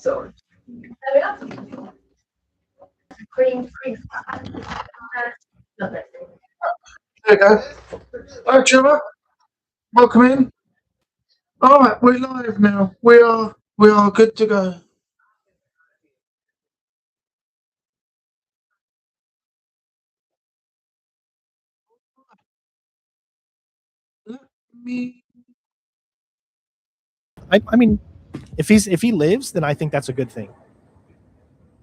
There you go. Hi, Trevor. Welcome in. All right, we're live now. We are good to go. Let me. I mean, if he lives, then I think that's a good thing.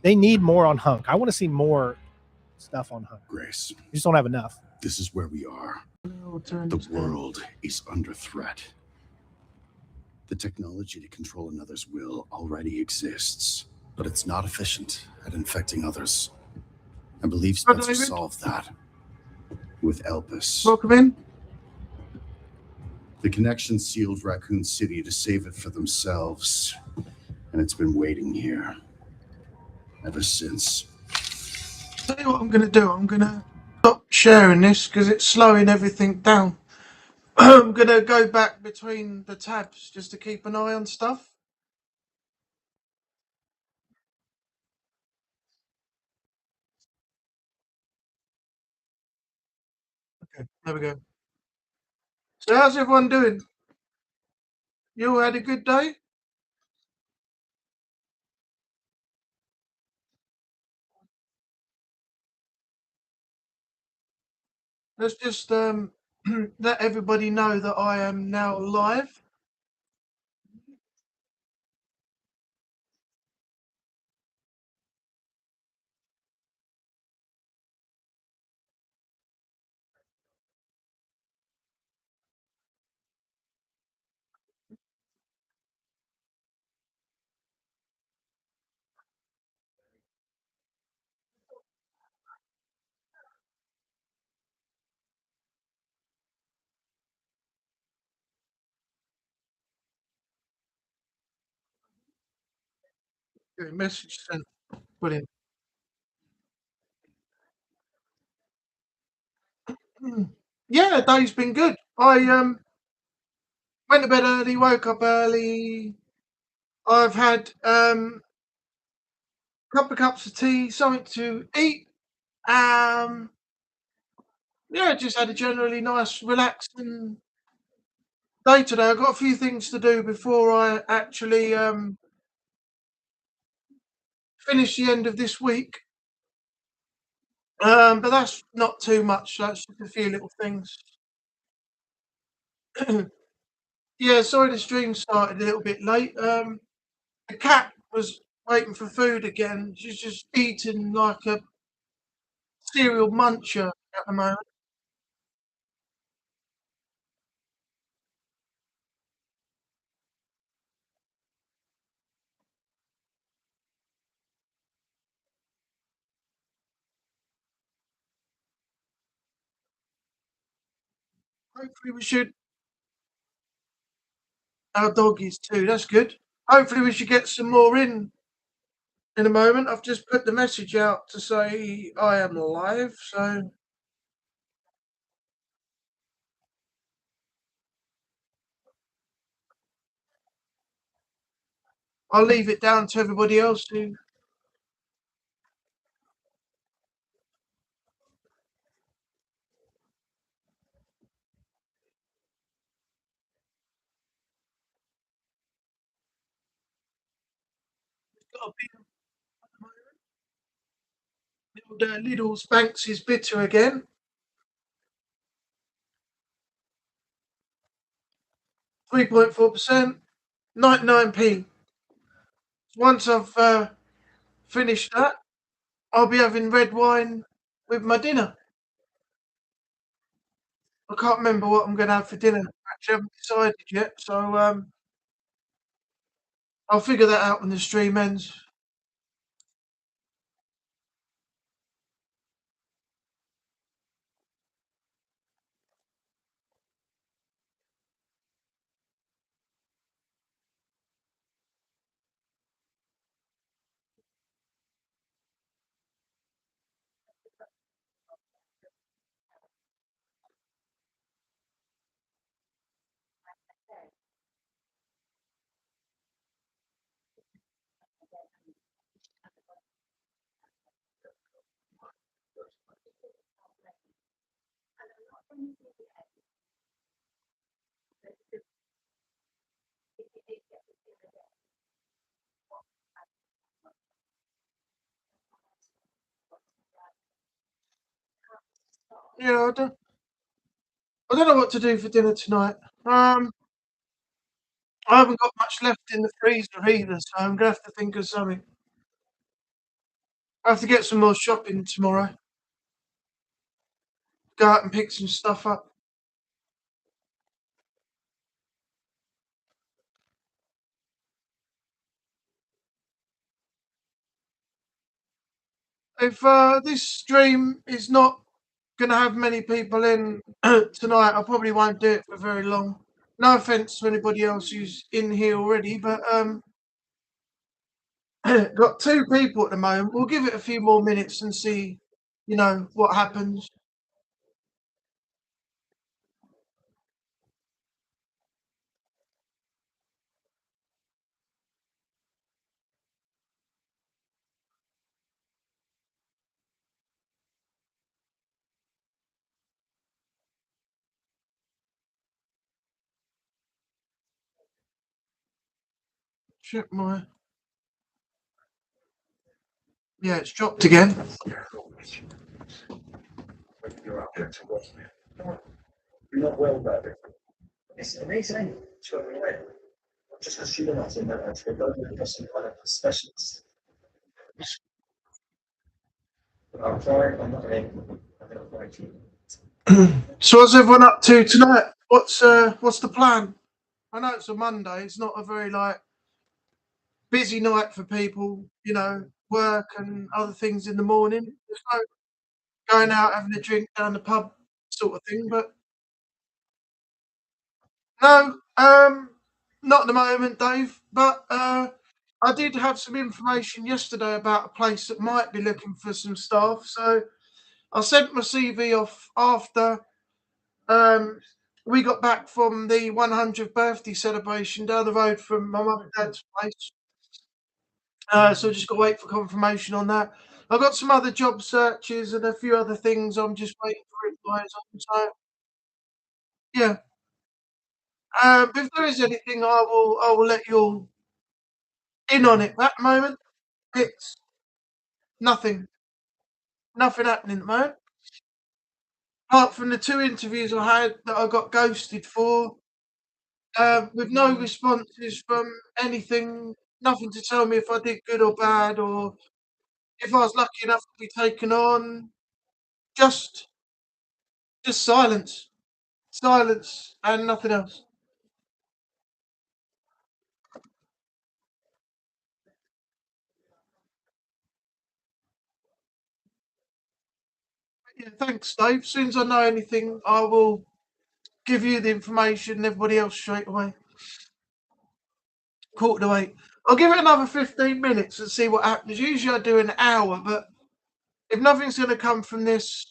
They need more on Hunk. I want to see more stuff on Hunk. Grace, We just don't have enough. this is where we are. I'll turn The this down. world is under threat. The technology to control another's will already exists, but it's not efficient at infecting others. I believe Hi, Spencer David. solved that with Elpis. Welcome in. The connection sealed Raccoon City to save it for themselves, and it's been waiting here ever since. Tell you what I'm going to do. I'm going to stop sharing this because it's slowing everything down. I'm going to go back between the tabs just to keep an eye on stuff. Okay, there we go. So, how's everyone doing? You all had a good day? Let's just let everybody know that I am now live. Okay, message sent. Brilliant. Yeah, the day's been good. I went to bed early, woke up early. I've had a couple of cups of tea, something to eat. Um, yeah, just had a generally nice, relaxing day today. I've got a few things to do before I actually finish the end of this week. But that's not too much. That's just a few little things. Yeah, sorry the stream started a little bit late. The cat was waiting for food again. She's just eating like a serial muncher at the moment. Hopefully we should. Our dog is too. That's good. Hopefully we should get some more in a moment. I've just put the message out to say I am live, so I'll leave it down to everybody else who. Got a bit little Spanks is bitter again. 3.4%, 99p. Once I've finished that, I'll be having red wine with my dinner. I can't remember what I'm going to have for dinner. Actually, I haven't decided yet, so I'll figure that out when the stream ends. Yeah, I don't know what to do for dinner tonight. I haven't got much left in the freezer either, so I'm gonna have to think of something. I have to get some more shopping tomorrow. Go out and pick some stuff up. If this stream is not gonna have many people in tonight, I probably won't do it for very long. No offense to anybody else who's in here already, but got two people at the moment. We'll give it a few more minutes and see, what happens. Check my. Yeah, it's dropped again. You're not well, David. It's amazing. Sure, right. Just because you're not in that, actually, don't really just kind of a specialist. I'm trying, I'm not able. I'm going to fight you. So what's everyone up to tonight? What's the plan? I know it's a Monday. It's not a very busy night for people. Work and other things in the morning. There's no going out having a drink down the pub sort of thing. But no, not at the moment, Dave. But I did have some information yesterday about a place that might be looking for some staff. So I sent my CV off after um, we got back from the 100th birthday celebration down the road from my mum and dad's place. So just got to wait for confirmation on that. I've got some other job searches and a few other things I'm just waiting for replies on. So yeah, if there is anything, I will let you all in on it. At the moment, it's nothing, nothing happening at the moment. Apart from the two interviews I had that I got ghosted for, with no responses from anything, nothing to tell me if I did good or bad, or if I was lucky enough to be taken on. Just, just silence, silence, and nothing else. Yeah, thanks, Dave. As soon as I know anything, I will give you the information. And everybody else straight away. 7:45. I'll give it another 15 minutes and see what happens. Usually I do an hour, but if nothing's going to come from this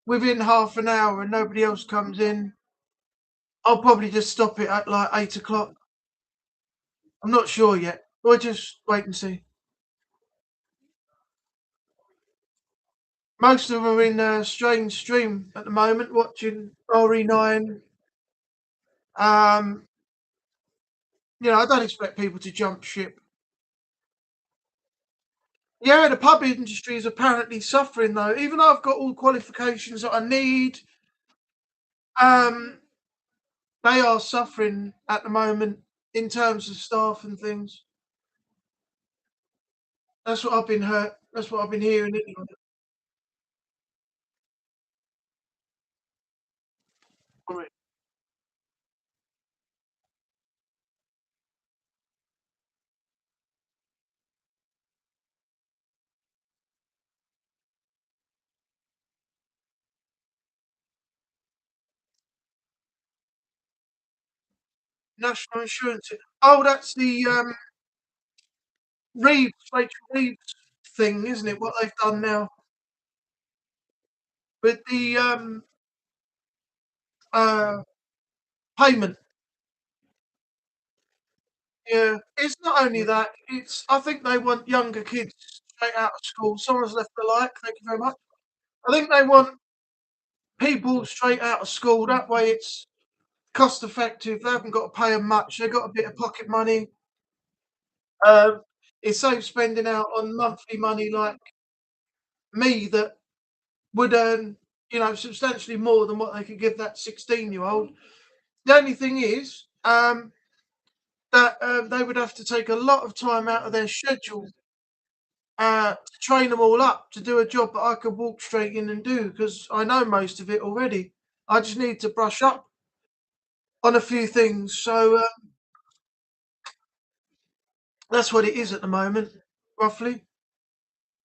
within half an hour and nobody else comes in, I'll probably just stop it at like 8 o'clock. I'm not sure yet. We'll just wait and see. Most of them are in a strange stream at the moment, watching RE9. Um, I don't expect people to jump ship. Yeah, the pub industry is apparently suffering though. Even though I've got all qualifications that I need, um, they are suffering at the moment in terms of staff and things. That's what I've been heard. That's what I've been hearing. Anyway. Right. National insurance. Oh, that's the Rachel Reeves thing, isn't it? What they've done now with the uh, payment. Yeah, it's not only that. I think they want younger kids straight out of school. Someone's left a like. Thank you very much. I think they want people straight out of school. That way, it's cost effective. They haven't got to pay them much. They've got a bit of pocket money. It saves spending out on monthly money like me that would earn, substantially more than what they could give that 16-year-old. The only thing is that they would have to take a lot of time out of their schedule to train them all up to do a job that I could walk straight in and do because I know most of it already. I just need to brush up on a few things. So that's what it is at the moment, roughly.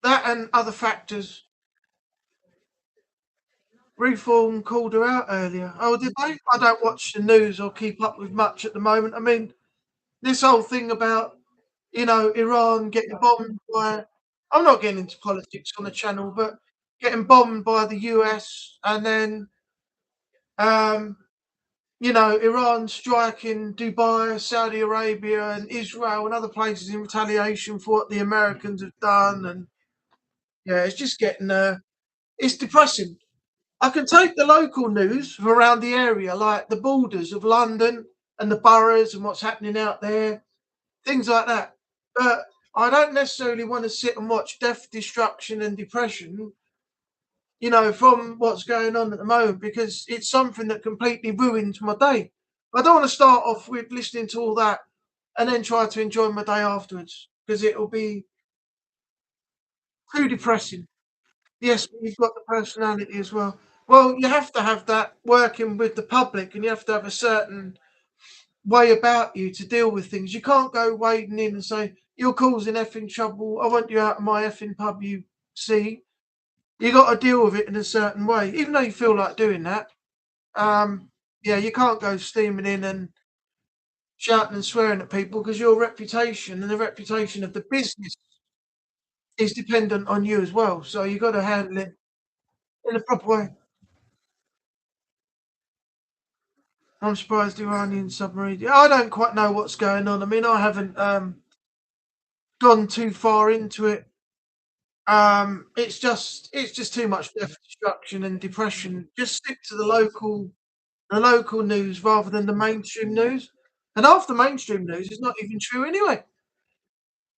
That and other factors. Reform called her out earlier. Oh, did they? I don't watch the news or keep up with much at the moment. I mean, this whole thing about, Iran getting bombed by, I'm not getting into politics on the channel, but getting bombed by the US and then, um, Iran striking Dubai, Saudi Arabia, and Israel and other places in retaliation for what the Americans have done. And yeah, it's just getting, it's depressing. I can take the local news from around the area, like the borders of London and the boroughs and what's happening out there, things like that. But I don't necessarily want to sit and watch death, destruction, and depression, from what's going on at the moment because it's something that completely ruins my day. I don't want to start off with listening to all that and then try to enjoy my day afterwards because it'll be too depressing. Yes, but you've got the personality as well. Well, you have to have that working with the public and you have to have a certain way about you to deal with things. You can't go wading in and say, you're causing effing trouble. I want you out of my effing pub, you see. You got to deal with it in a certain way, even though you feel like doing that. Yeah, you can't go steaming in and shouting and swearing at people because your reputation and the reputation of the business is dependent on you as well. So you got to handle it in a proper way. I'm surprised the Iranian submarine. I don't quite know what's going on. I mean, I haven't gone too far into it. It's just too much death, destruction, and depression. Just stick to the local news rather than the mainstream news. And half the mainstream news is not even true anyway.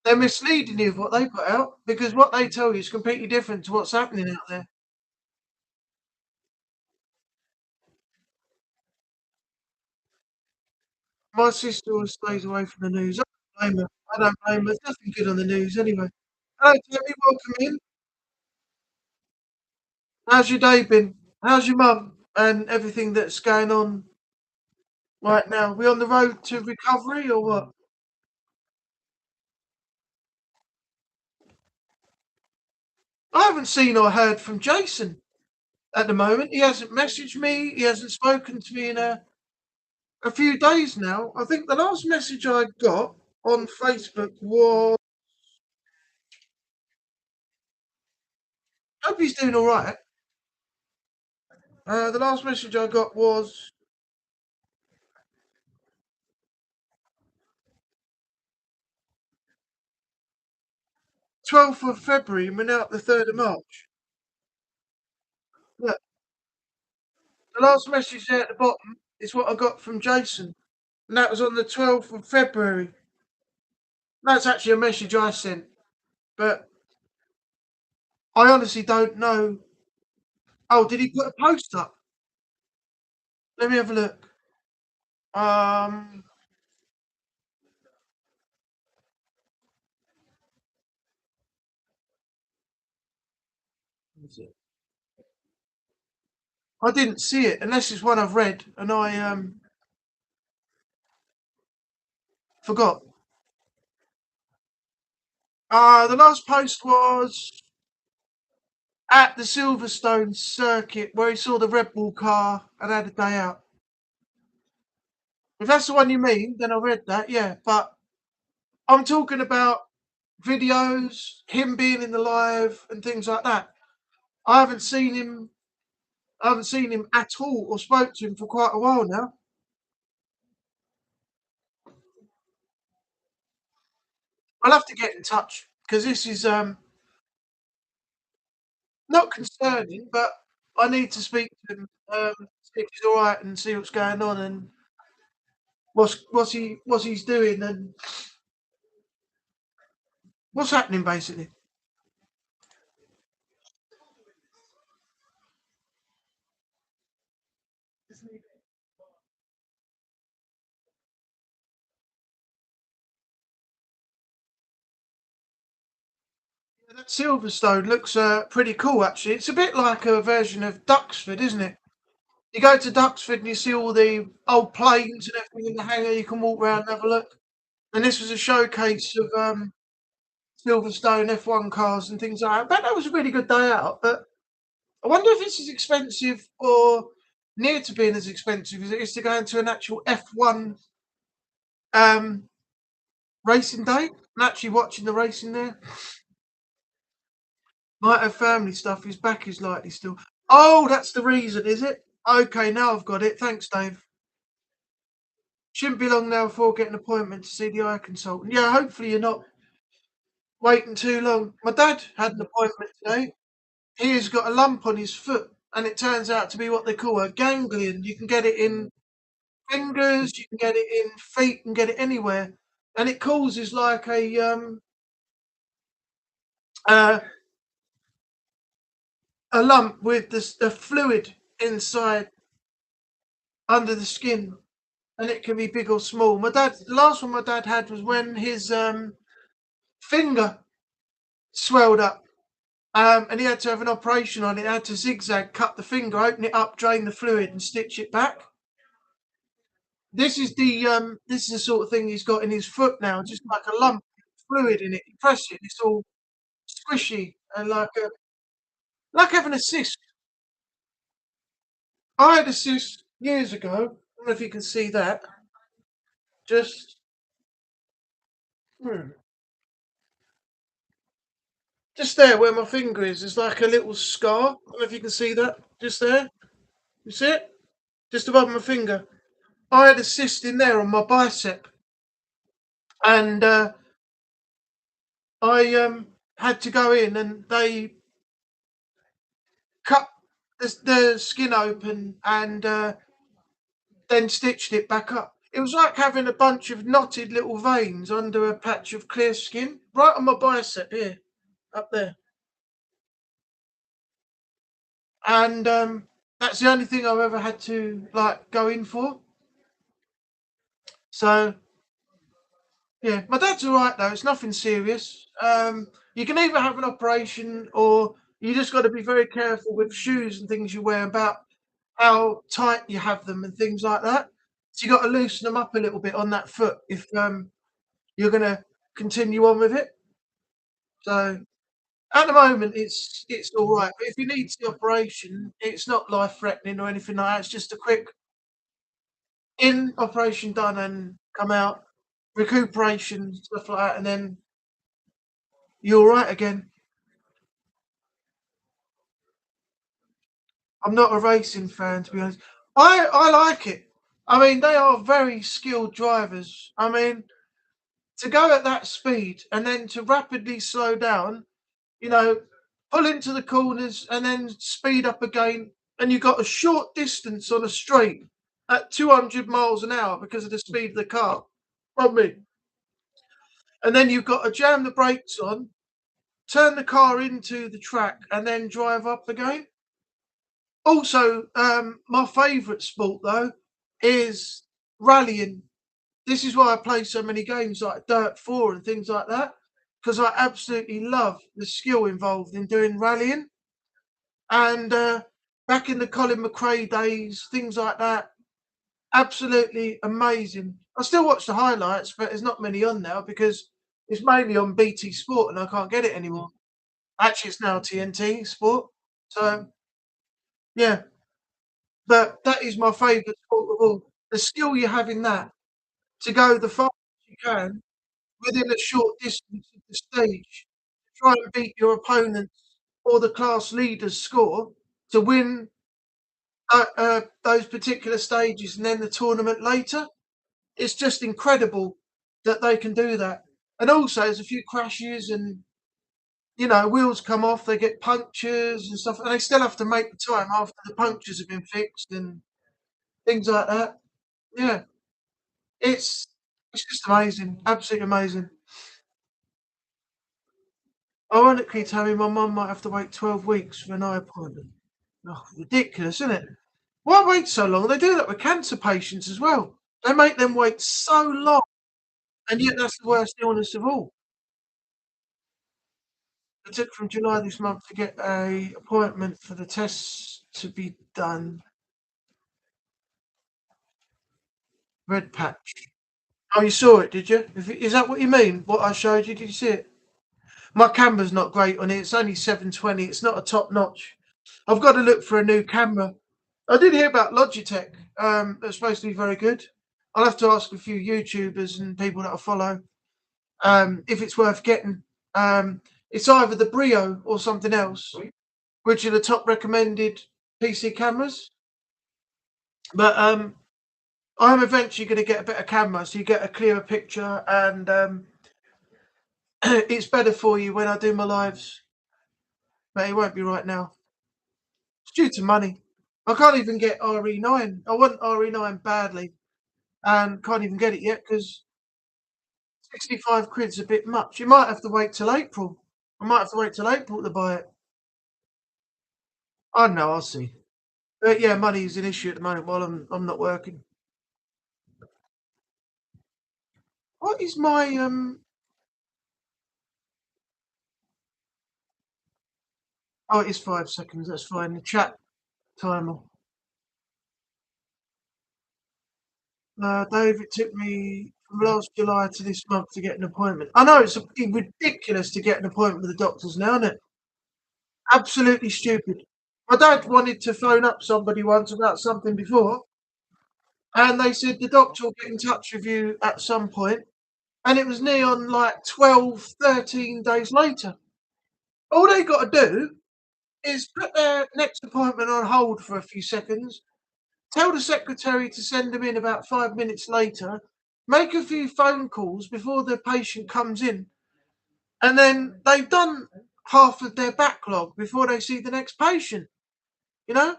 They're misleading you with what they put out because what they tell you is completely different to what's happening out there. My sister always stays away from the news. I don't blame her. I don't blame her. There's nothing good on the news anyway. Hello, Tammy. Welcome in. How's your day been? How's your mum and everything that's going on right now? We on the road to recovery or what? I haven't seen or heard from Jason at the moment. He hasn't messaged me. He hasn't spoken to me in a few days now. I think the last message I got on Facebook was, "Hope he's doing all right." The last message I got was 12th of February and we're now at the 3rd of March. Look, the last message there at the bottom is what I got from Jason, and that was on the 12th of February. That's actually a message I sent, but I honestly don't know. Oh, did he put a post up? Let me have a look. Um, Is it? I didn't see it unless it's one I've read and I forgot. The last post was at the Silverstone circuit where he saw the Red Bull car and had a day out. If that's the one you mean, then I read that, yeah. But I'm talking about videos, him being in the live and things like that. I haven't seen him. I haven't seen him at all or spoke to him for quite a while now. I'll have to get in touch because this is not concerning, but I need to speak to him, see if he's all right, and see what's going on and what's he's doing and what's happening basically. That Silverstone looks pretty cool actually. It's a bit like a version of Duxford, isn't it? You go to Duxford and you see all the old planes and everything in the hangar. You can walk around and have a look. And this was a showcase of Silverstone F1 cars and things like that. I bet that was a really good day out. But I wonder if it's as expensive or near to being as expensive as it is to go into an actual F1 racing day and actually watching the racing there. Might have family stuff. His back is likely still. Oh, that's the reason, is it? Okay, now I've got it. Thanks, Dave. Shouldn't be long now before getting an appointment to see the eye consultant. Yeah, hopefully you're not waiting too long. My dad had an appointment today. He has got a lump on his foot, and it turns out to be what they call a ganglion. You can get it in fingers, you can get it in feet, you can get it anywhere, and it causes like a lump with the fluid inside under the skin, and it can be big or small. The last one my dad had was when his finger swelled up, and he had to have an operation on it. He had to zigzag cut the finger, open it up, drain the fluid, and stitch it back. This is the sort of thing he's got in his foot now, just like a lump of fluid in it. You press it, it's all squishy and like having a cyst. I had a cyst years ago. I don't know if you can see that. Just just there where my finger is. There's like a little scar. I don't know if you can see that. Just there. You see it? Just above my finger. I had a cyst in there on my bicep, and I had to go in, and they cut the skin open and then stitched it back up. It was like having a bunch of knotted little veins under a patch of clear skin, right on my bicep here, up there. And that's the only thing I've ever had to like go in for. So yeah, my dad's all right though. It's nothing serious. You can either have an operation or you just got to be very careful with shoes and things you wear about how tight you have them and things like that. So you got to loosen them up a little bit on that foot if you're going to continue on with it. So at the moment, it's all right. But if you need the operation, it's not life threatening or anything like that. It's just a quick in operation done and come out, recuperation stuff like that, and then you're all right again. I'm not a racing fan, to be honest. I like it. I mean, they are very skilled drivers. I mean, to go at that speed and then to rapidly slow down, pull into the corners and then speed up again, and you've got a short distance on a straight at 200 miles an hour because of the speed of the car. Probably. And then you've got to jam the brakes on, turn the car into the track, and then drive up again. Also, my favourite sport though is rallying. This is why I play so many games like Dirt 4 and things like that, because I absolutely love the skill involved in doing rallying. And back in the Colin McRae days, things like that, absolutely amazing. I still watch the highlights, but there's not many on now because it's mainly on BT Sport and I can't get it anymore. Actually, it's now TNT Sport. So, yeah. But that is my favourite sport of all. The skill you have in that to go the fastest you can within a short distance of the stage, try and beat your opponent's or the class leader's score to win those particular stages and then the tournament later. It's just incredible that they can do that. And also, there's a few crashes and you know, wheels come off, they get punctures and stuff, and they still have to make the time after the punctures have been fixed and things like that. Yeah, it's it's just amazing, absolutely amazing. Ironically, Tammy, my mum might have to wait 12 weeks for an eye appointment. Oh, ridiculous, isn't it? Why wait so long? They do that with cancer patients as well. They make them wait so long, and yet that's the worst illness of all. It took from July this month to get a appointment for the tests to be done. Red patch. Oh, you saw it, did you? Is that what you mean? What I showed you? Did you see it? My camera's not great on it. It's only 720. It's not a top notch. I've got to look for a new camera. I did hear about Logitech. That's supposed to be very good. I'll have to ask a few YouTubers and people that I follow if it's worth getting. It's either the Brio or something else, which are the top recommended PC cameras. But I'm eventually going to get a better camera so you get a clearer picture, and it's better for you when I do my lives. But it won't be right now. It's due to money. I can't even get RE9. I want RE9 badly, and can't even get it yet because 65 quid's a bit much. You might have to wait till April. I might have to wait till April to buy it. I don't know. I'll see. But yeah, money is an issue at the moment while I'm not working. What is my Oh, it is 5 seconds. That's fine. The chat timer. Dave, it took me from last July to this month to get an appointment. I know it's ridiculous to get an appointment with the doctors now, isn't it? Absolutely stupid. My dad wanted to phone up somebody once about something before, and they said the doctor will get in touch with you at some point, and it was near on like 12, 13 days later. All they got to do is put their next appointment on hold for a few seconds, tell the secretary to send them in about 5 minutes later, make a few phone calls before the patient comes in, and then they've done half of their backlog before they see the next patient, you know?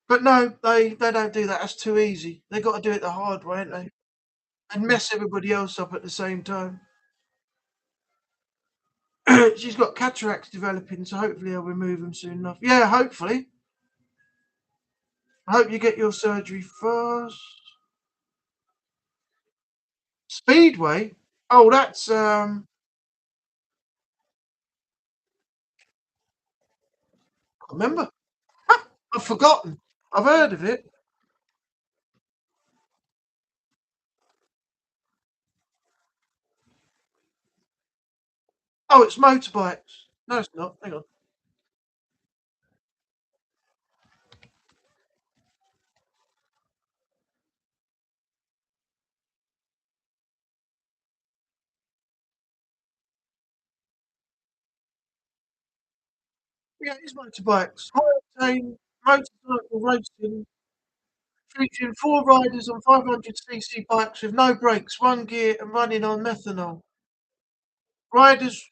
But no, they don't do that. That's too easy. They got to do it the hard way, ain't they? And mess everybody else up at the same time. She's got cataracts developing, so hopefully I'll remove them soon enough. Yeah, hopefully. I hope you get your surgery first. Speedway? Oh, that's can't remember. I've forgotten. I've heard of it. Oh, it's motorbikes. No, it's not. Hang on. Yeah, it's motorbikes. High octane motorcycle racing featuring 4 riders on 500cc bikes with no brakes, one gear, and running on methanol. Riders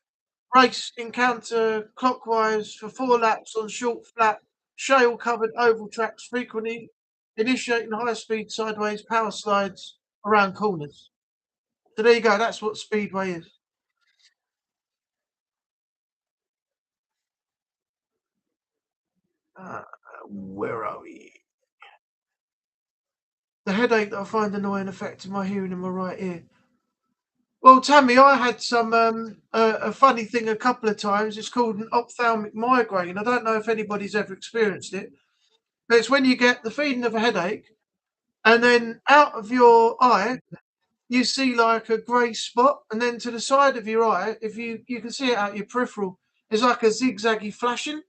race in counter-clockwise for 4 laps on short, flat, shale-covered oval tracks, frequently initiating high-speed sideways power slides around corners. So there you go. That's what speedway is. Where are we? The headache that I find annoying affecting my hearing in my right ear. Well, Tammy, I had some a funny thing a couple of times. It's called an ophthalmic migraine. I don't know if anybody's ever experienced it, but it's when you get the feeling of a headache, and then out of your eye you see like a grey spot, and then to the side of your eye, if you can see it out your peripheral, there's like a zigzaggy flashing,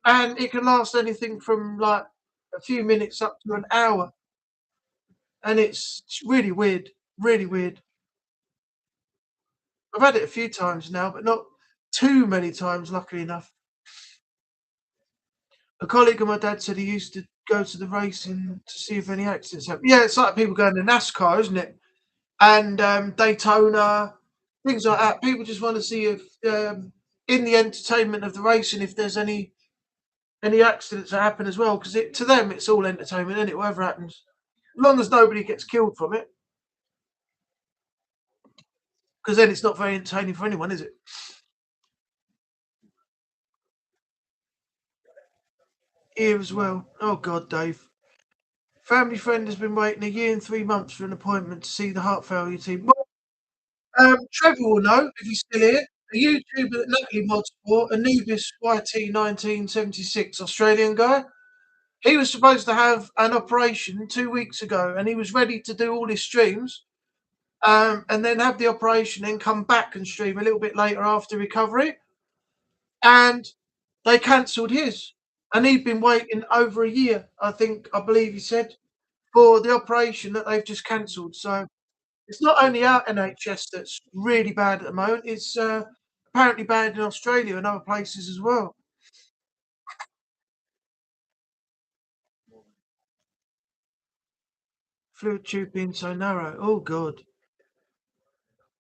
and it can last anything from like a few minutes up to an hour, and it's really weird, really weird. I've had it a few times now, but not too many times, luckily enough. A colleague of my dad said he used to go to the racing to see if any accidents happen. Yeah, it's like people going to NASCAR, isn't it? And Daytona, things like that. People just want to see if in the entertainment of the racing if there's any accidents that happen as well, because to them it's all entertainment, isn't it? Whatever happens, as long as nobody gets killed from it, because then it's not very entertaining for anyone, is it? Here as well. Oh God, Dave. Family friend has been waiting 1 year and 3 months for an appointment to see the heart failure team. Trevor will know if he's still here. A YouTuber that Natalie mods for, Anubis YT 1976, Australian guy. He was supposed to have an operation 2 weeks ago, and he was ready to do all his streams, and then have the operation, then come back and stream a little bit later after recovery. And they cancelled his, and he'd been waiting over 1 year, I believe he said, for the operation that they've just cancelled. So it's not only our NHS that's really bad at the moment, it's apparently bad in Australia and other places as well. Fluid tube being so narrow. Oh, God.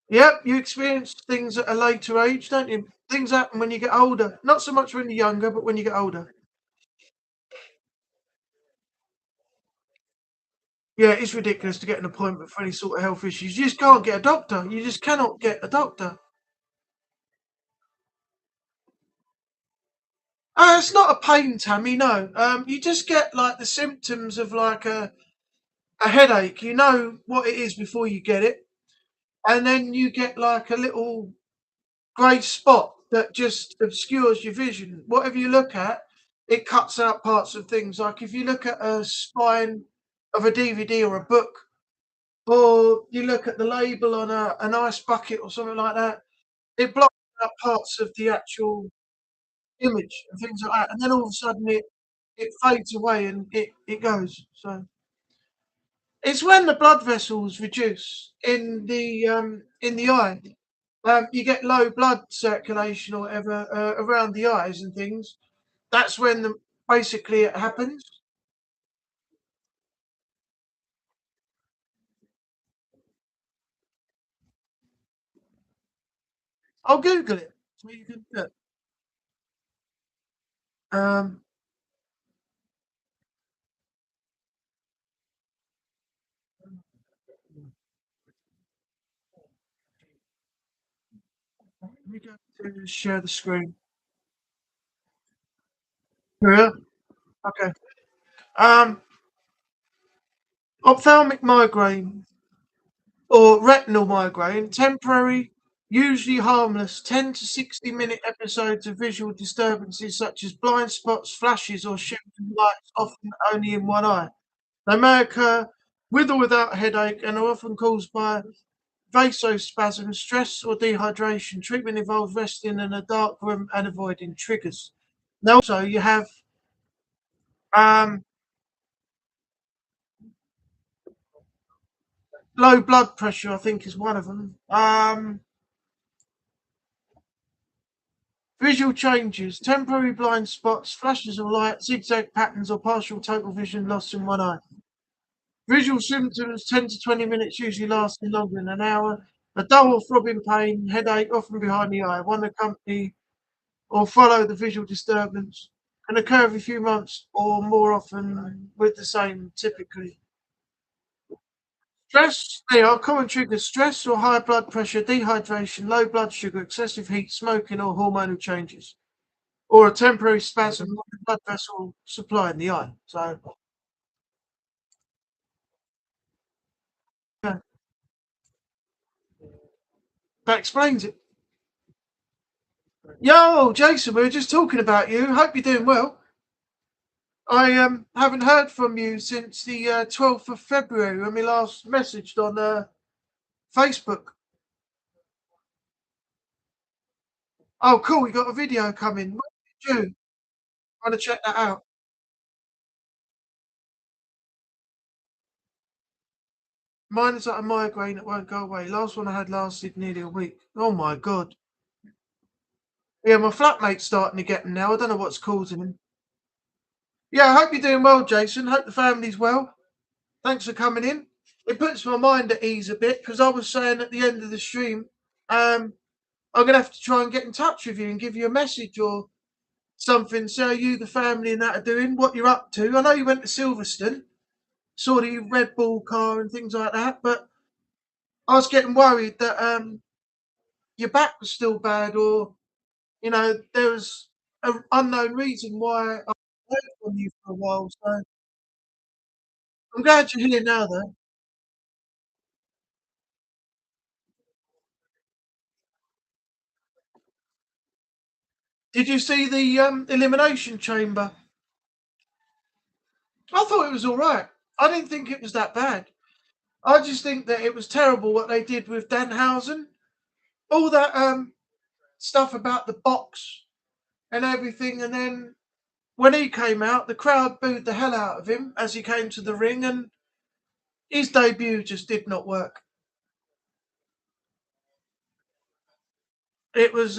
Yep, you experience things at a later age, don't you? Things happen when you get older. Not so much when you're younger, but when you get older. Yeah, it's ridiculous to get an appointment for any sort of health issues. You just can't get a doctor. You just cannot get a doctor. It's not a pain, Tammy, no. You just get like the symptoms of like a headache. You know what it is before you get it. And then you get like a little grey spot that just obscures your vision. Whatever you look at, it cuts out parts of things. Like if you look at a spine of a DVD or a book, or you look at the label on an ice bucket or something like that, it blocks out parts of the actual image and things like that. And then all of a sudden it fades away and it goes. So it's when the blood vessels reduce in the eye. You get low blood circulation or whatever around the eyes and things. That's when basically it happens. I'll Google it so you can do it. Let me go to share the screen. Yeah. Okay. Ophthalmic migraine or retinal migraine, temporary, usually harmless, 10 to 60-minute episodes of visual disturbances such as blind spots, flashes, or shifting lights, often only in one eye. They may occur with or without a headache and are often caused by vasospasm, stress, or dehydration. Treatment involves resting in a dark room and avoiding triggers. Now, also, you have low blood pressure, I think, is one of them. Visual changes, temporary blind spots, flashes of light, zigzag patterns, or partial total vision loss in one eye. Visual symptoms, 10 to 20 minutes, usually lasting longer than an hour. A dull or throbbing pain, headache, often behind the eye. One accompany or follow the visual disturbance. Can occur every few months or more often with the same, typically. Stress, they are common triggers: stress or high blood pressure, dehydration, low blood sugar, excessive heat, smoking, or hormonal changes, or a temporary spasm of the blood vessel supply in the eye. So, yeah, that explains it. Yo, Jason, we were just talking about you. Hope you're doing well. I haven't heard from you since the 12th of February when we last messaged on Facebook. Oh, cool. We got a video coming. When did you? Want to check that out? Mine is like a migraine that won't go away. Last one I had lasted nearly a week. Oh my God. Yeah, my flatmate's starting to get them now. I don't know what's causing them. Yeah, I hope you're doing well, Jason. Hope the family's well. Thanks for coming in. It puts my mind at ease a bit because I was saying at the end of the stream, I'm gonna have to try and get in touch with you and give you a message or something. So you, the family, and that are doing, what you're up to. I know you went to Silverstone, saw the Red Bull car and things like that, but I was getting worried that your back was still bad, or there was an unknown reason why I heard from you for a while. So I'm glad you're here now, though. Did you see the Elimination Chamber? I thought it was all right. I didn't think it was that bad. I just think that it was terrible what they did with Danhausen. All that stuff about the box and everything, and then when he came out, the crowd booed the hell out of him as he came to the ring, and his debut just did not work. It was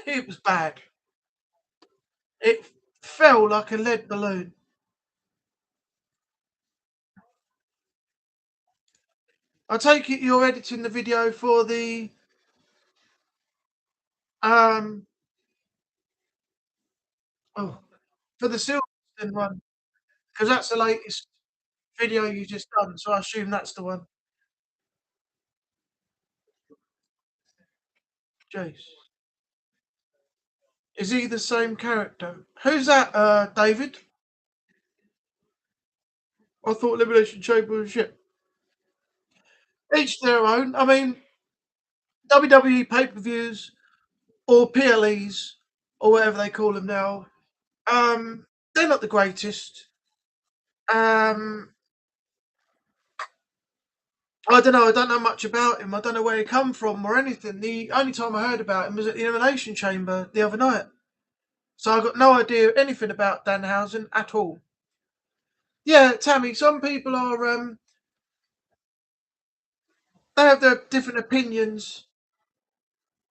it was bad. It fell like a lead balloon. I take it you're editing the video for the um oh for the Silverstone one, because that's the latest video you just done. So I assume that's the one. Jace, is he the same character? Who's that? David? I thought Elimination Chamber was shit. Each their own. I mean, WWE pay-per-views or PLEs or whatever they call them now. They're not the greatest. I don't know. I don't know much about him. I don't know where he come from or anything. The only time I heard about him was at the Elimination Chamber the other night. So I got no idea anything about Danhausen at all. Yeah, Tammy. Some people are they have their different opinions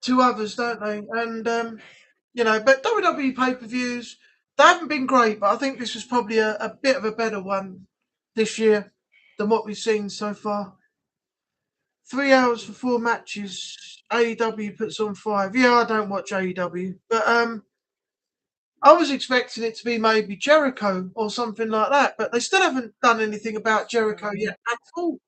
to others, don't they? And but WWE pay-per-views, they haven't been great, but I think this was probably a bit of a better one this year than what we've seen so far. 3 hours for 4 matches. AEW puts on 5. Yeah, I don't watch AEW, but I was expecting it to be maybe Jericho or something like that, but they still haven't done anything about Jericho yet at all.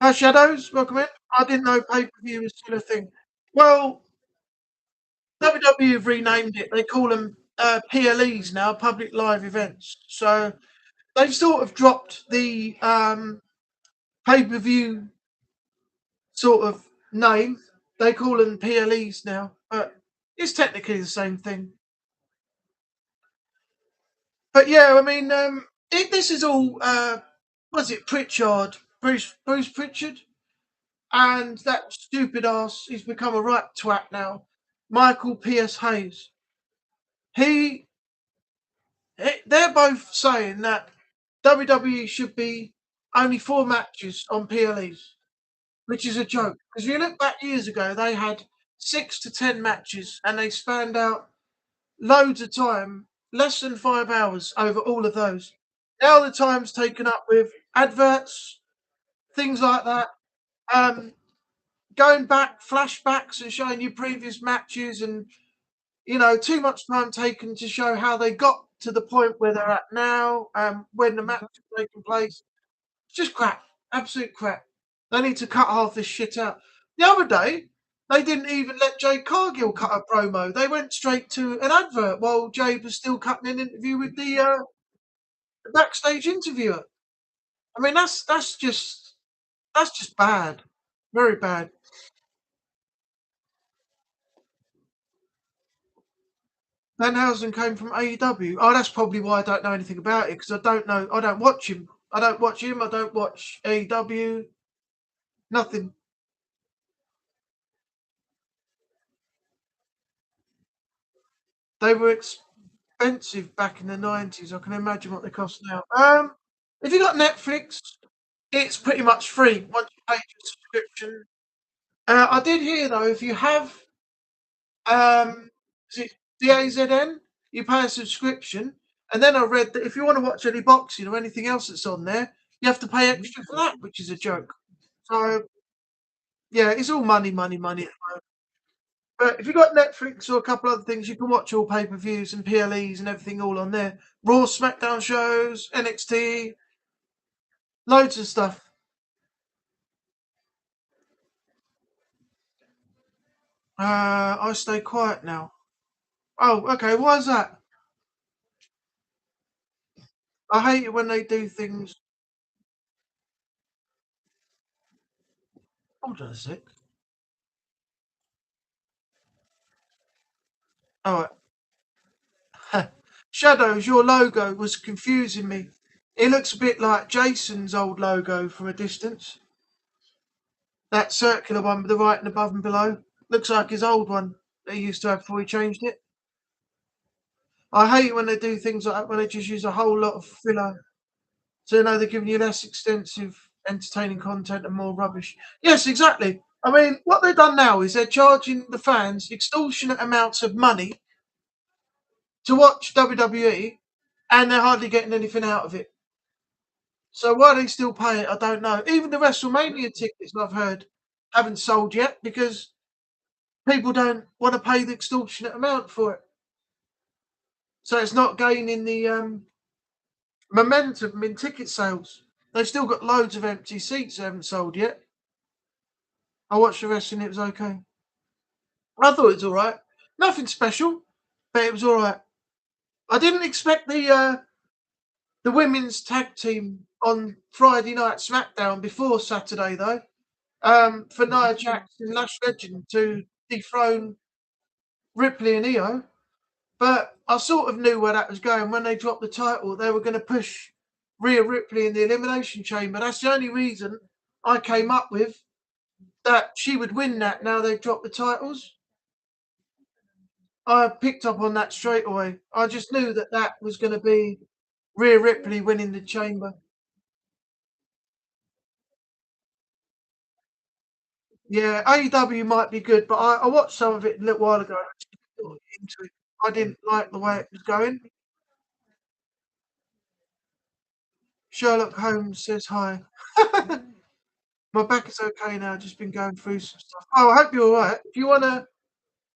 Hi, Shadows, welcome in. I didn't know pay-per-view was still a thing. Well, WWE have renamed it. They call them PLEs now, public live events. So they've sort of dropped the pay-per-view sort of name. They call them PLEs now, but it's technically the same thing. But yeah, I mean, this is all. Was it Pritchard? Bruce Pritchard, and that stupid ass. He's become a right twat now. Michael P.S. Hayes. He. They're both saying that WWE should be only 4 matches on PLEs, which is a joke. Because if you look back years ago, they had 6 to 10 matches, and they spanned out loads of time, less than 5 hours over all of those. Now the time's taken up with adverts, things like that. Going back, flashbacks, and showing you previous matches, and too much time taken to show how they got to the point where they're at now, when the match is taking place. It's just crap, absolute crap. They need to cut half this shit out. The other day, they didn't even let Jade Cargill cut a promo. They went straight to an advert while Jade was still cutting an interview with the backstage interviewer. I mean, that's just bad, very bad. Danhausen came from AEW. Oh, that's probably why I don't know anything about it, because I don't know. I don't watch him. I don't watch AEW. Nothing. They were expensive back in the 90s. I can imagine what they cost now. If you got Netflix, it's pretty much free once you pay your subscription. I did hear though, if you have is it DAZN, you pay a subscription, and then I read that if you want to watch any boxing or anything else that's on there, you have to pay extra for that, which is a joke. So yeah, it's all money, money, money at the moment. But if you've got Netflix or a couple other things, you can watch all pay-per-views and PLEs and everything all on there. Raw, SmackDown shows, NXT, loads of stuff. I stay quiet now. Oh, okay. Why is that? I hate it when they do things. Hold on a sec. All right. Shadows, your logo was confusing me. It looks a bit like Jason's old logo from a distance. That circular one with the right and above and below. Looks like his old one that he used to have before he changed it. I hate when they do things like that, when they just use a whole lot of filler. So, they're giving you less extensive, entertaining content and more rubbish. Yes, exactly. I mean, what they've done now is they're charging the fans extortionate amounts of money to watch WWE, and they're hardly getting anything out of it. So why they still pay it, I don't know. Even the WrestleMania tickets I've heard haven't sold yet because people don't want to pay the extortionate amount for it. So it's not gaining the momentum in ticket sales. They've still got loads of empty seats they haven't sold yet. I watched the rest and it was okay. I thought it was all right. Nothing special, but it was all right. I didn't expect the women's tag team on Friday night SmackDown before Saturday though. For Nia Jax and Lash Legend to dethrone Ripley and Io. But I sort of knew where that was going. When they dropped the title, they were going to push Rhea Ripley in the Elimination Chamber. That's the only reason I came up with that she would win that now they've dropped the titles. I picked up on that straight away. I just knew that that was going to be Rhea Ripley winning the chamber. Yeah, AEW might be good, but I watched some of it a little while ago. I didn't like the way it was going. Sherlock Holmes says hi. My back is okay now. Just been going through some stuff. Oh, I hope you're all right. If you wanna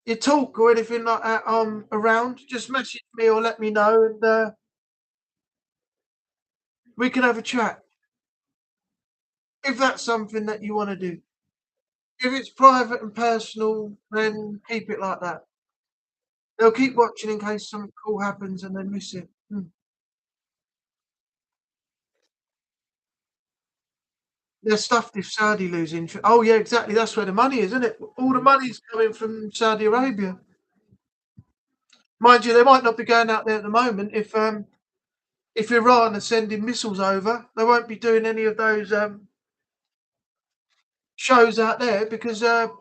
you talk or anything like that, around, just message me or let me know, and we can have a chat. If that's something that you want to do. If it's private and personal, then keep it like that. They'll keep watching in case something cool happens and they miss it. They're stuffed if Saudi lose interest. Oh yeah, exactly. That's where the money is, isn't it? All the money's coming from Saudi Arabia. Mind you, they might not be going out there at the moment. If Iran are sending missiles over, they won't be doing any of those shows out there because they're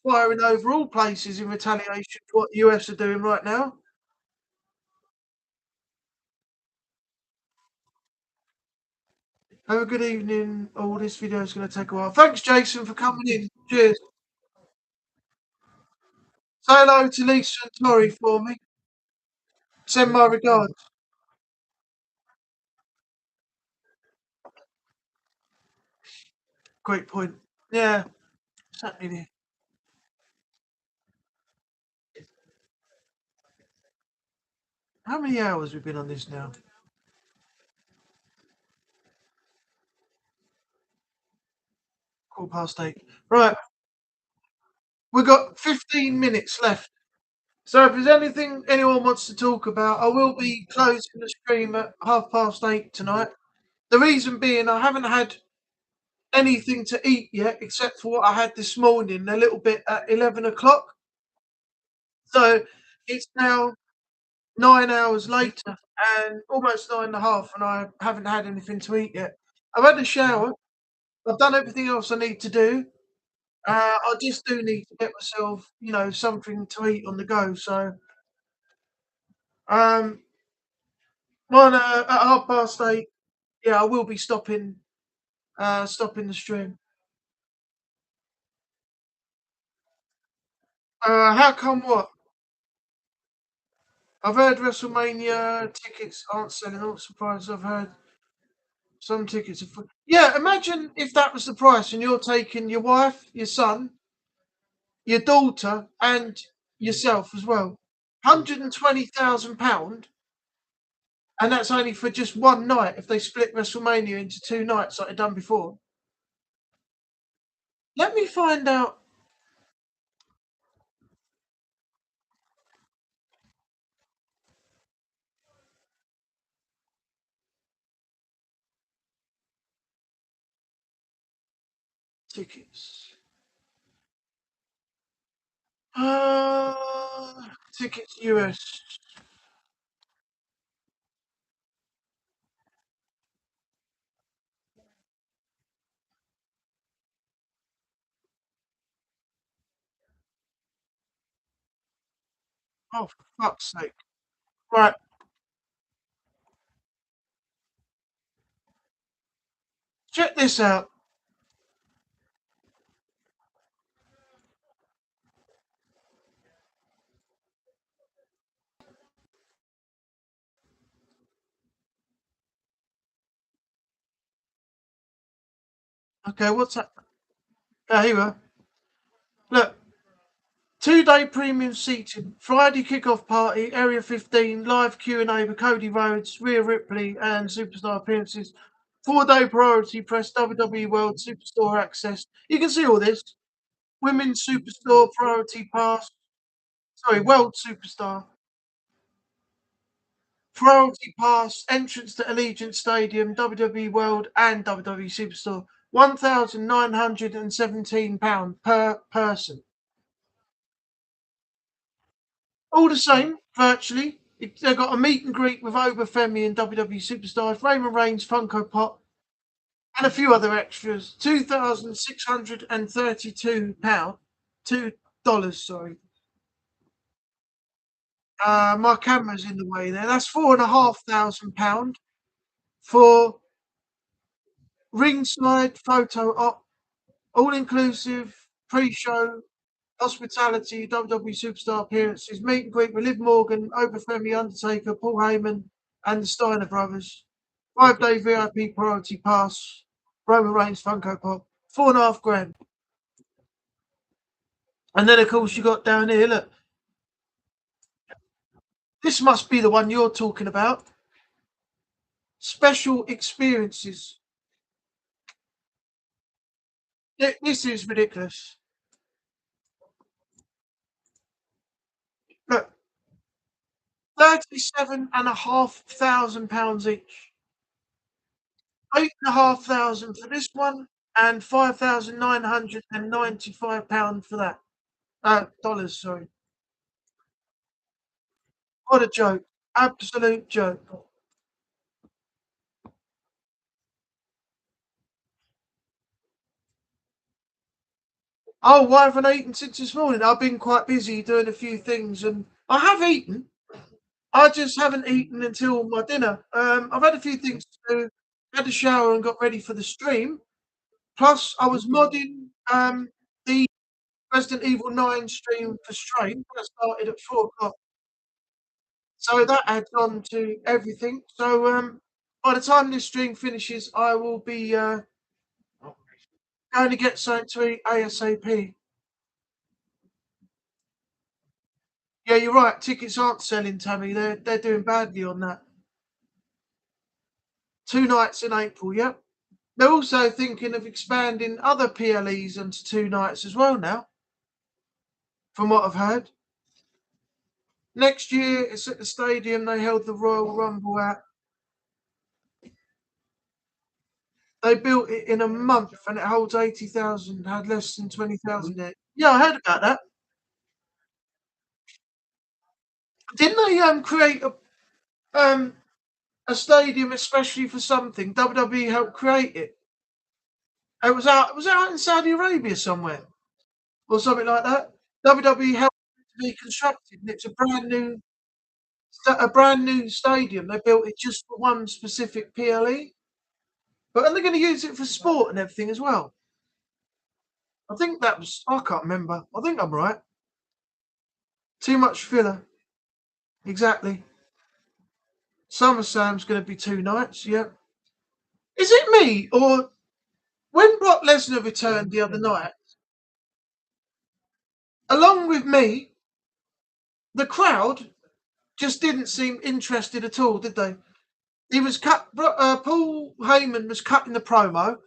firing over all places in retaliation for what the US are doing right now. Have a good evening. Oh, this video is going to take a while. Thanks, Jason, for coming in. Cheers. Say hello to Lisa and Tori for me. Send my regards. Great point. Yeah, certainly. How many hours we've been on this now? 8:15. Right, we've got 15 minutes left. So if there's anything anyone wants to talk about, I will be closing the stream at 8:30 tonight. The reason being, I haven't had anything to eat yet, except for what I had this morning, a little bit at 11 o'clock. So it's now 9 hours later and almost 9.5, and I haven't had anything to eat yet. I've had a shower. I've done everything else I need to do. I just do need to get myself, something to eat on the go. So, um, at 8:30, yeah, I will be stopping the stream. How come what? I've heard WrestleMania tickets aren't selling. I'm not surprised. I've heard some tickets are full. Yeah, imagine if that was the price and you're taking your wife, your son, your daughter, and yourself as well. £120,000, and that's only for just one night if they split WrestleMania into 2 nights like they've done before. Let me find out. Tickets. Tickets US. Oh, for fuck's sake. Right, check this out. Okay, what's that? Here we are. Look, 2-day premium seating, Friday kickoff party, Area 15, live Q&A with Cody Rhodes, Rhea Ripley, and superstar appearances. 4-day priority press, WWE World Superstore access. You can see all this. Women's Superstore priority pass. Sorry, World Superstar. Priority pass, entrance to Allegiant Stadium, WWE World and WWE Superstore. £1,917 per person. All the same, virtually. They've got a meet and greet with Obafemi and WWE superstars, Raymond Reigns, Funko Pop, and a few other extras. £2,632. $2, sorry. My camera's in the way there. That's £4,500 for ringside photo op, all inclusive, pre-show, hospitality, WWE superstar appearances, meet and greet with Liv Morgan, Obafemi, Undertaker, Paul Heyman, and the Steiner brothers. 5-day VIP priority pass, Roman Reigns Funko Pop, £4,500. And then of course you got down here, look. This must be the one you're talking about. Special experiences. This is ridiculous. Look, £37,500 each. £8,500 for this one, and £5,995 for that. Dollars, sorry. What a joke. Absolute joke. Oh, why haven't I eaten since this morning? I've been quite busy doing a few things, and I have eaten. I just haven't eaten until my dinner. I've had a few things to do, had a shower and got ready for the stream. Plus, I was modding the Resident Evil 9 stream for Strain. That started at 4 o'clock. So that adds on to everything. So by the time this stream finishes, I will be going to get something to eat ASAP. Yeah, you're right. Tickets aren't selling, Tammy. They're doing badly on that. 2 nights in April, yep. They're also thinking of expanding other PLEs into 2 nights as well now, from what I've heard. Next year, it's at the stadium they held the Royal Rumble at. They built it in a month and it holds 80,000, had less than 20,000 there. Yeah, I heard about that. Didn't they create a stadium especially for something? WWE helped create it. It was out in Saudi Arabia somewhere or something like that. WWE helped it to be constructed, and it's a brand new stadium. They built it just for one specific PLE, but and they're going to use it for sport and everything as well. I think that was. I can't remember. I think I'm right. Too much filler. Exactly. SummerSlam's going to be 2 nights. Yep. Is it me or when Brock Lesnar returned the other night, along with me, the crowd just didn't seem interested at all, did they? He was Paul Heyman was cutting the promo,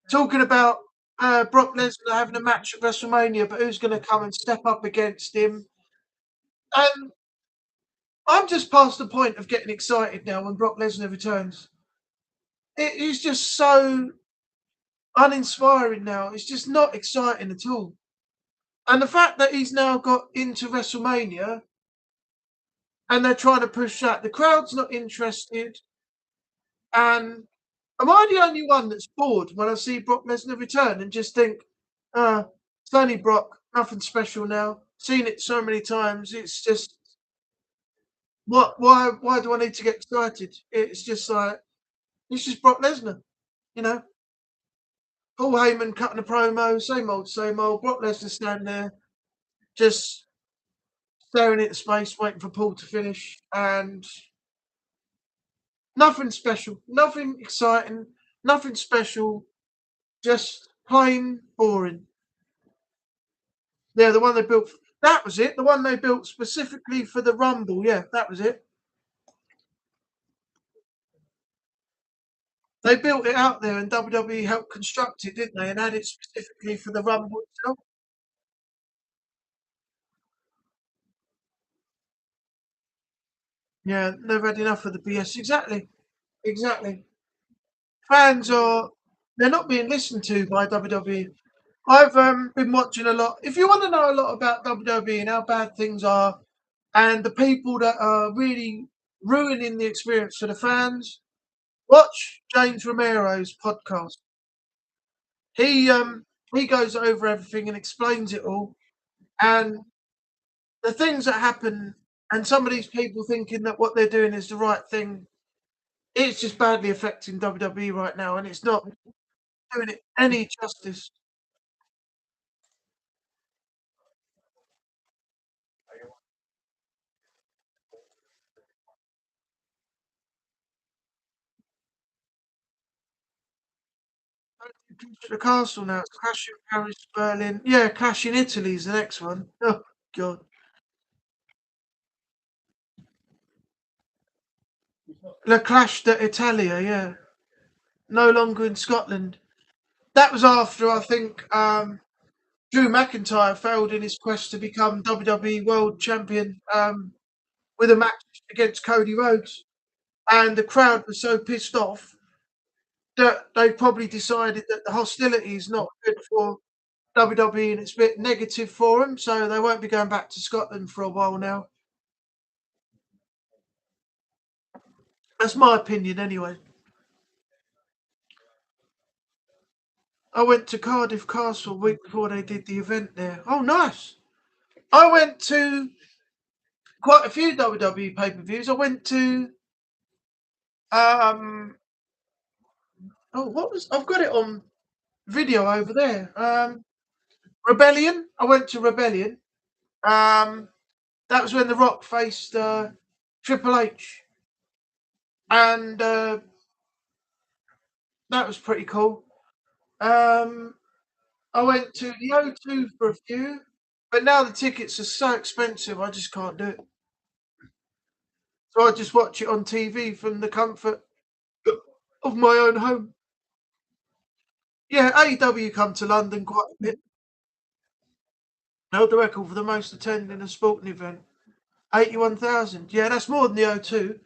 talking about Brock Lesnar having a match at WrestleMania, but who's going to come and step up against him? And I'm just past the point of getting excited now when Brock Lesnar returns. It is just so uninspiring now. It's just not exciting at all. And the fact that he's now got into WrestleMania and they're trying to push that, the crowd's not interested. And am I the only one that's bored when I see Brock Lesnar return and just think, it's only Brock, nothing special now. Seen it so many times. It's just why do I need to get excited? It's just like it's just Brock Lesnar, you know. Paul Heyman cutting a promo, same old, same old. Brock Lesnar standing there, just staring into space, waiting for Paul to finish, and nothing special, nothing exciting, nothing special, just plain boring. Yeah, the one they built. That was it. The one they built specifically for the Rumble. Yeah, that was it. They built it out there, and WWE helped construct it, didn't they? And had it specifically for the Rumble itself. Yeah, they've had enough of the BS. Exactly. Exactly. Fans they're not being listened to by WWE. I've been watching a lot. If you want to know a lot about WWE and how bad things are, and the people that are really ruining the experience for the fans, watch James Romero's podcast. He goes over everything and explains it all, and the things that happen, and some of these people thinking that what they're doing is the right thing. It's just badly affecting WWE right now, and it's not doing it any justice. Clash at the Castle now. It's Clash in Paris, Berlin. Yeah, Clash in Italy is the next one. Oh God. La Clash d'Italia, yeah. No longer in Scotland. That was after I think Drew McIntyre failed in his quest to become WWE World Champion with a match against Cody Rhodes. And the crowd was so pissed off that they probably decided that the hostility is not good for WWE and it's a bit negative for them, so they won't be going back to Scotland for a while now. That's my opinion, anyway. I went to Cardiff Castle a week before they did the event there. Oh, nice. I went to quite a few WWE pay-per-views. I went to I've got it on video over there. Rebellion. I went to Rebellion. That was when The Rock faced Triple H, and that was pretty cool. I went to the O2 for a few, but now the tickets are so expensive, I just can't do it. So I just watch it on TV from the comfort of my own home. Yeah, AEW come to London quite a bit. Held the record for the most attended in a sporting event. 81,000. Yeah, that's more than the O2.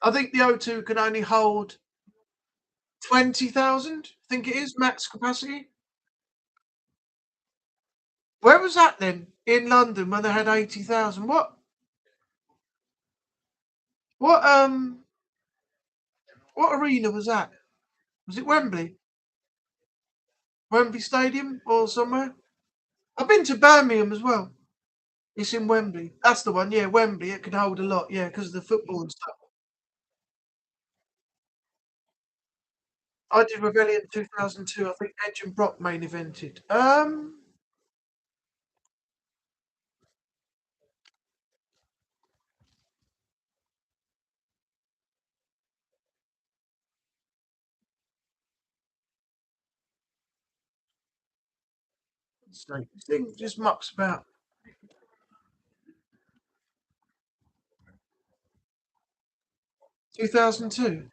I think the O2 can only hold 20,000. I think it is max capacity. Where was that then? In London when they had 80,000. What what arena was that? Was it Wembley? Wembley Stadium or somewhere? I've been to Birmingham as well. It's in Wembley. That's the one. Yeah, Wembley. It can hold a lot. Yeah, because of the football and stuff. I did Rebellion 2002. I think Edge and Brock main evented. sake, this thing just mucks about. (2002)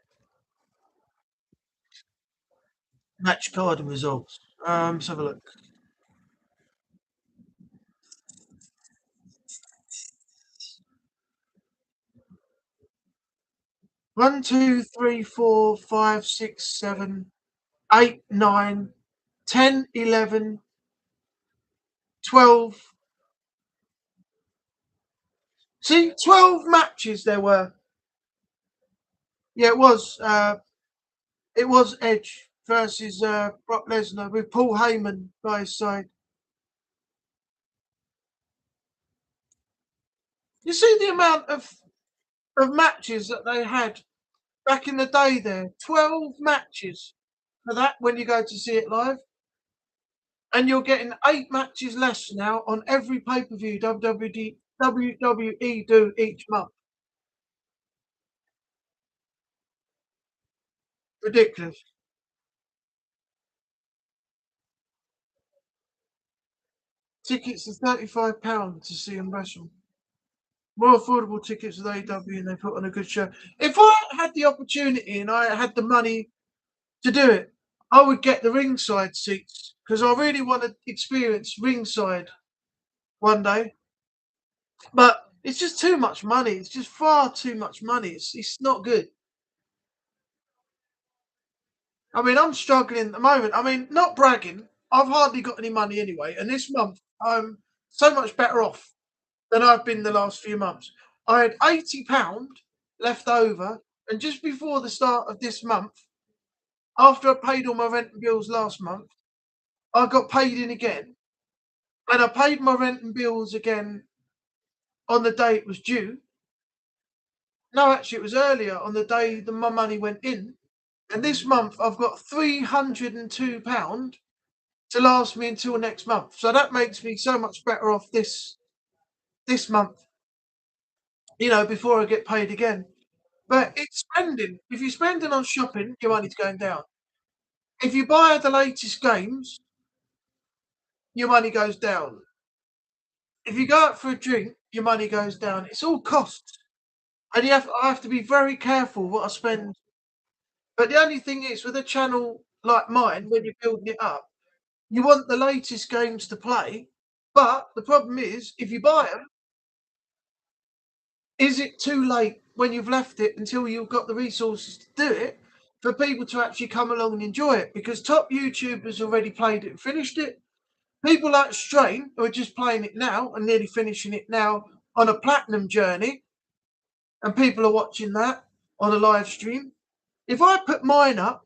match card and results. Let's have a look. One, 2, 3, 4, 5, 6, 7, 8, 9, 10, 11, 12. See, 12 matches there were. Yeah, it was. It was Edge versus Brock Lesnar with Paul Heyman by his side. You see the amount of matches that they had back in the day there. 12 matches for that when you go to see it live. And you're getting 8 matches less now on every pay-per-view WWE do each month. Ridiculous. Tickets are £35 to see them wrestle. More affordable tickets with AEW, and they put on a good show. If I had the opportunity and I had the money to do it, I would get the ringside seats because I really want to experience ringside one day. But it's just too much money. It's just far too much money. It's not good. I mean, I'm struggling at the moment. I mean, not bragging. I've hardly got any money anyway. And this month, I'm so much better off than I've been the last few months. I had £80 left over. And just before the start of this month, after I paid all my rent and bills last month, I got paid in again. And I paid my rent and bills again on the day it was due. No, actually, it was earlier on the day that my money went in. And this month, I've got £302 to last me until next month. So that makes me so much better off this month, before I get paid again. But it's spending. If you're spending on shopping, your money's going down. If you buy the latest games, your money goes down. If you go out for a drink, your money goes down. It's all costs. And I have to be very careful what I spend. But the only thing is, with a channel like mine, when you're building it up, you want the latest games to play. But the problem is, if you buy them, is it too late when you've left it until you've got the resources to do it for people to actually come along and enjoy it? Because top YouTubers already played it and finished it. People like Strain who are just playing it now and nearly finishing it now on a platinum journey, and people are watching that on a live stream. If I put mine up,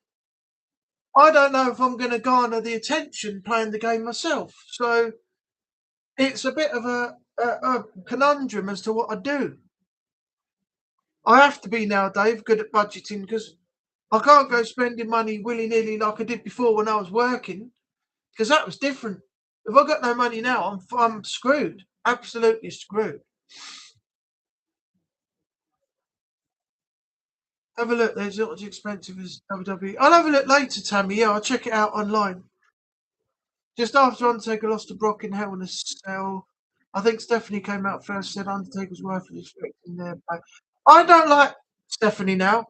I don't know if I'm going to garner the attention playing the game myself. So it's a bit of a conundrum as to what I do. I have to be now, Dave, good at budgeting because I can't go spending money willy-nilly like I did before when I was working, because that was different. If I got no money now, I'm screwed. Absolutely screwed. Have a look. There's not as expensive as WWE. I'll have a look later, Tammy. Yeah, I'll check it out online. Just after Undertaker lost to Brock in Hell in a Cell, I think Stephanie came out first, said Undertaker's wife was expecting their pay. I don't like Stephanie now.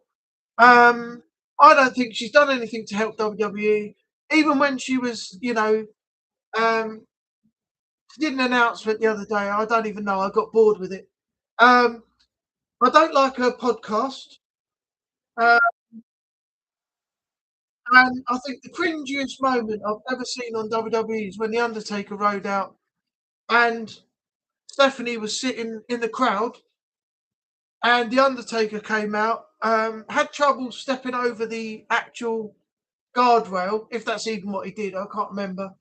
I don't think she's done anything to help WWE. Even when she was, she did an announcement the other day. I don't even know. I got bored with it. I don't like her podcast. And I think the cringiest moment I've ever seen on WWE is when The Undertaker rode out and Stephanie was sitting in the crowd and The Undertaker came out, had trouble stepping over the actual guardrail, if that's even what he did, I can't remember.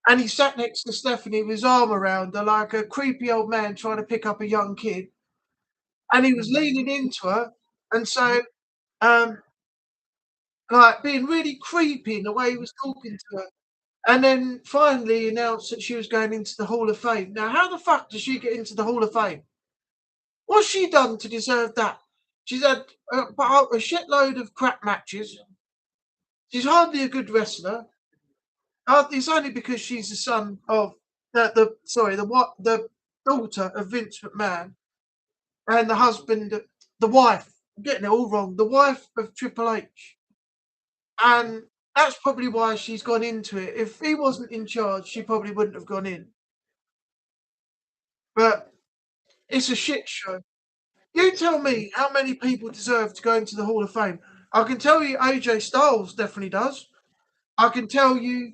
And he sat next to Stephanie with his arm around her like a creepy old man trying to pick up a young kid. And he was leaning into her and saying, like being really creepy in the way he was talking to her. And then finally announced that she was going into the Hall of Fame. Now, how the fuck does she get into the Hall of Fame? What's she done to deserve that? She's had a shitload of crap matches. She's hardly a good wrestler. It's only because she's the son of the daughter of Vince McMahon and the husband, the wife. I'm getting it all wrong. The wife of Triple H, and that's probably why she's gone into it. If he wasn't in charge, she probably wouldn't have gone in. But it's a shit show. You tell me how many people deserve to go into the Hall of Fame. I can tell you AJ Styles definitely does. I can tell you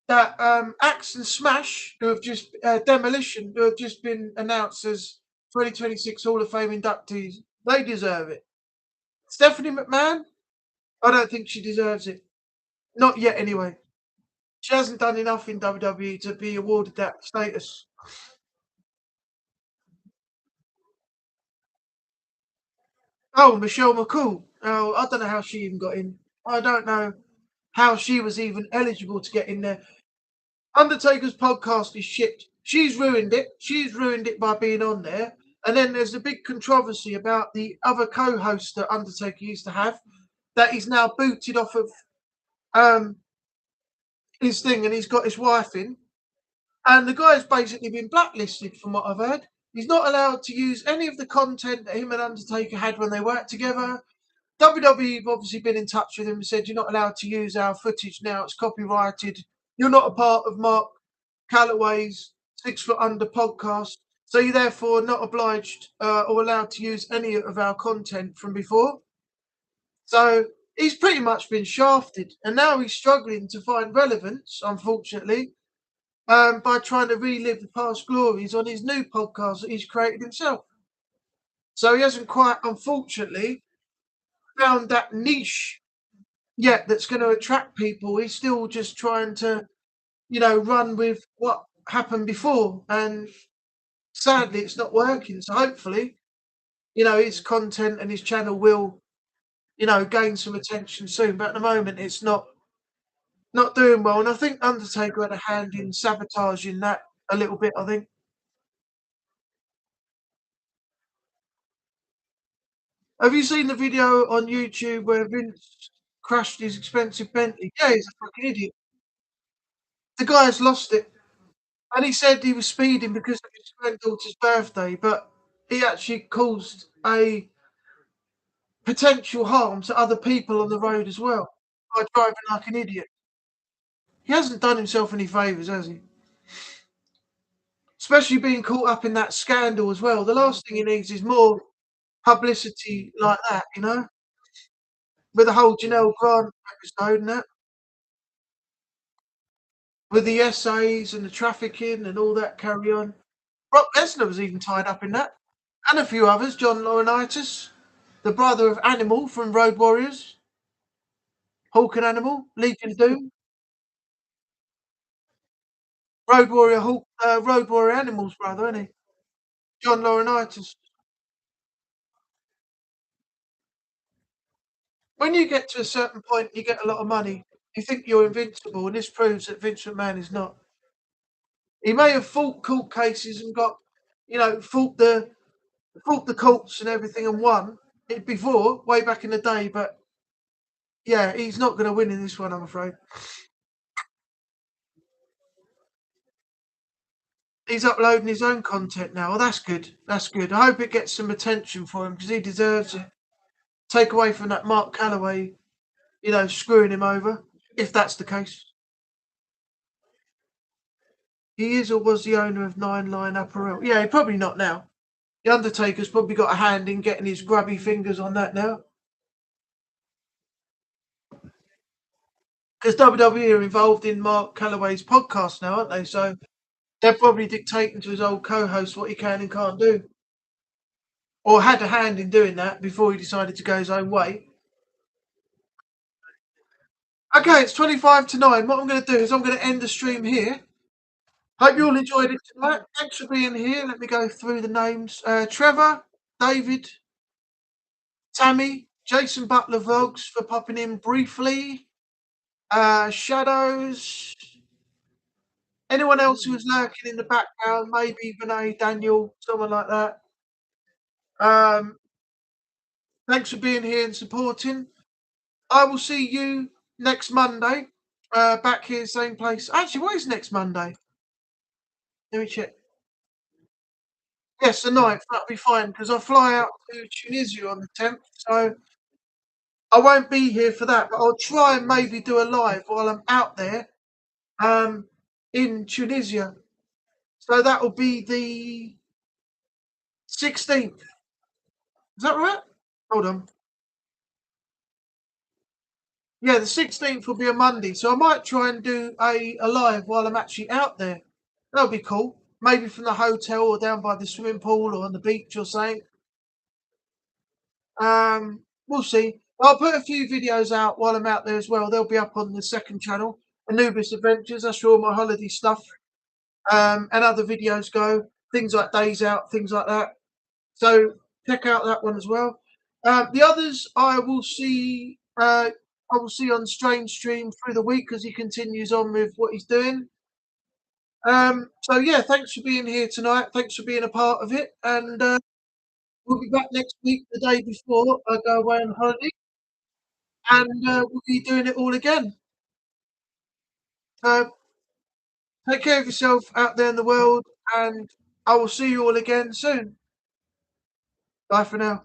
that Axe and Smash, who have just Demolition, who have just been announced as 2026 Hall of Fame inductees, they deserve it. Stephanie McMahon, I don't think she deserves it. Not yet, anyway. She hasn't done enough in WWE to be awarded that status. Oh, Michelle McCool. Oh, I don't know how she even got in. I don't know how she was even eligible to get in there. Undertaker's podcast is shit. She's ruined it. She's ruined it by being on there. And then there's a big controversy about the other co-host that Undertaker used to have that he's now booted off of his thing, and he's got his wife in. And the guy's basically been blacklisted from what I've heard. He's not allowed to use any of the content that him and Undertaker had when they worked together. WWE have obviously been in touch with him and said, you're not allowed to use our footage now. It's copyrighted. You're not a part of Mark Calloway's 6 Foot Under podcast. So you're therefore not obliged or allowed to use any of our content from before. So he's pretty much been shafted. And now he's struggling to find relevance, unfortunately, by trying to relive the past glories on his new podcast that he's created himself. So he hasn't quite, unfortunately, found that niche yet that's going to attract people. He's still just trying to, run with what happened before. And sadly, it's not working. So hopefully, his content and his channel will, gain some attention soon. But at the moment, it's not doing well. And I think Undertaker had a hand in sabotaging that a little bit, I think. Have you seen the video on YouTube where Vince crashed his expensive Bentley? Yeah, he's a fucking idiot. The guy's lost it. And he said he was speeding because of his granddaughter's birthday, but he actually caused a potential harm to other people on the road as well by driving like an idiot. He hasn't done himself any favours, has he? Especially being caught up in that scandal as well. The last thing he needs is more publicity like that, with the whole Janelle Grant episode and that. With the essays and the trafficking and all that carry on. Brock Lesnar was even tied up in that. And a few others. John Laurinaitis, the brother of Animal from Road Warriors. Hulk and Animal, Legion of Doom. Road Warrior Animal's brother, isn't he? John Laurinaitis. When you get to a certain point, you get a lot of money. You think you're invincible, and this proves that Vince McMahon is not. He may have fought court cases and got, fought the courts and everything and won it before, way back in the day, but yeah, he's not going to win in this one, I'm afraid. He's uploading his own content now. Well, that's good. That's good. I hope it gets some attention for him because he deserves it. Take away from that Mark Calloway, screwing him over, if that's the case. He is or was the owner of Nine Line Apparel. Yeah, probably not now. The Undertaker's probably got a hand in getting his grubby fingers on that now. Because WWE are involved in Mark Calloway's podcast now, aren't they? So they're probably dictating to his old co-host what he can and can't do. Or had a hand in doing that before he decided to go his own way. Okay, it's 25 to 9. What I'm going to do is I'm going to end the stream here. Hope you all enjoyed it tonight. Thanks for being here. Let me go through the names. Trevor, David, Tammy, Jason Butler Vlogs for popping in briefly. Shadows. Anyone else who was lurking in the background, maybe Renee, Daniel, someone like that. Thanks for being here and supporting. I will see you next Monday back here, same place. Actually, what is next Monday? Let me check. Yes, the 9th. That'll be fine because I fly out to Tunisia on the 10th, so I won't be here for that. But I'll try and maybe do a live while I'm out there, in Tunisia. So that will be the 16th. Is that right? Hold on. Yeah, the 16th will be a Monday, so I might try and do a live while I'm actually out there. That'll be cool. Maybe from the hotel or down by the swimming pool or on the beach or something. We'll see. I'll put a few videos out while I'm out there as well. They'll be up on the second channel, Anubis Adventures. That's where all my holiday stuff and other videos go. Things like days out, things like that. So check out that one as well. The others I will see. I will see on Strange Stream through the week as he continues on with what he's doing. So yeah, thanks for being here tonight. Thanks for being a part of it, and we'll be back next week, the day before I go away on holiday, and we'll be doing it all again. So take care of yourself out there in the world, and I will see you all again soon. Bye for now.